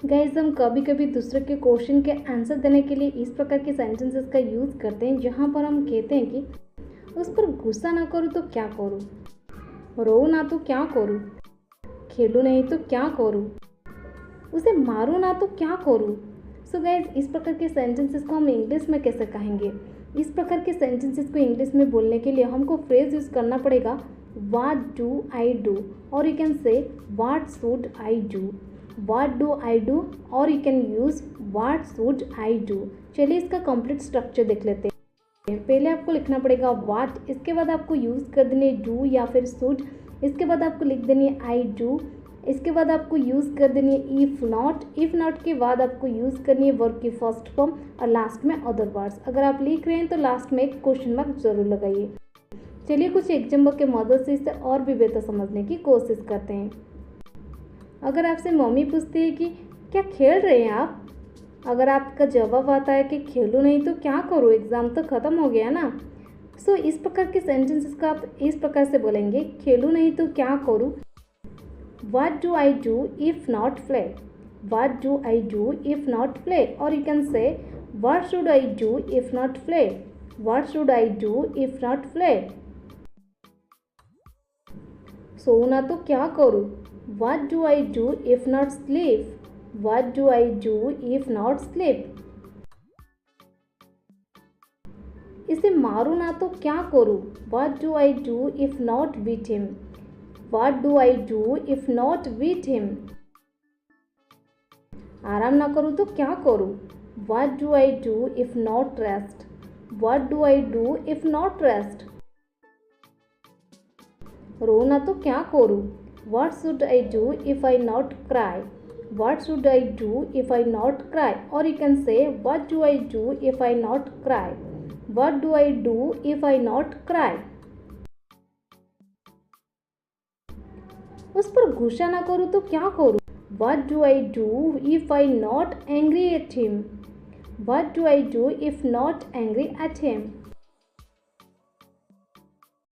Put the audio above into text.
Guys हम कभी कभी दूसरे के क्वेश्चन के आंसर देने के लिए इस प्रकार के सेंटेंसेस का यूज़ करते हैं जहाँ पर हम कहते हैं कि उस पर गुस्सा ना करूँ तो क्या करूँ, रो ना तो क्या करूँ, खेलूँ नहीं तो क्या करूँ, उसे मारूँ ना तो क्या करूँ। सो गाइज इस प्रकार के सेंटेंसेस को हम इंग्लिश में कैसे कहेंगे। इस प्रकार के सेंटेंसेस को इंग्लिश में बोलने के लिए हमको फ्रेज यूज़ करना पड़ेगा व्हाट डू आई डू, और you can say what should I do. What do I do, और you can use what should I do. चलिए इसका कंप्लीट स्ट्रक्चर देख लेते हैं। पहले आपको लिखना पड़ेगा व्हाट, इसके बाद आपको यूज़ कर देनी है डू या फिर शुड, इसके बाद आपको लिख देनी है आई डू, इसके बाद आपको यूज़ कर देनी है इफ़ नॉट के बाद आपको यूज़ करनी है वर्ब की फर्स्ट फॉर्म और लास्ट में अदर वर्ड्स। अगर आप लिख रहे हैं तो लास्ट में एक क्वेश्चन मार्क जरूर लगाइए। चलिए कुछ एग्जाम्पल के मदद से इसे और भी बेहतर समझने की कोशिश करते हैं। अगर आपसे मम्मी पूछती है कि क्या खेल रहे हैं आप, अगर आपका जवाब आता है कि खेलूँ नहीं तो क्या करूँ, एग्ज़ाम तो ख़त्म हो गया ना। सो इस प्रकार के सेंटेंसेस का आप इस प्रकार से बोलेंगे, खेलूँ नहीं तो क्या करूँ, What do I do if not play? What do I do if not play? Or you can say, what should I do if not play? What should I do if not play? सोना तो क्या करूँ? What do I do if not sleep? What do I do if not sleep? इसे मारूँ ना तो क्या करूँ? What do I do if not beat him? What do I do if not beat him? आराम ना करूँ तो क्या करूँ? What do I do if not rest? What do I do if not rest? रो ना तो क्या करूँ? What should I do if I not cry? What should I do if I not cry? Or you can say, what do I do if I not cry? What do I do if I not cry? उस पर गुस्सा ना करूँ तो क्या करूँ? What do I do if I not angry at him? What do I do if not angry at him?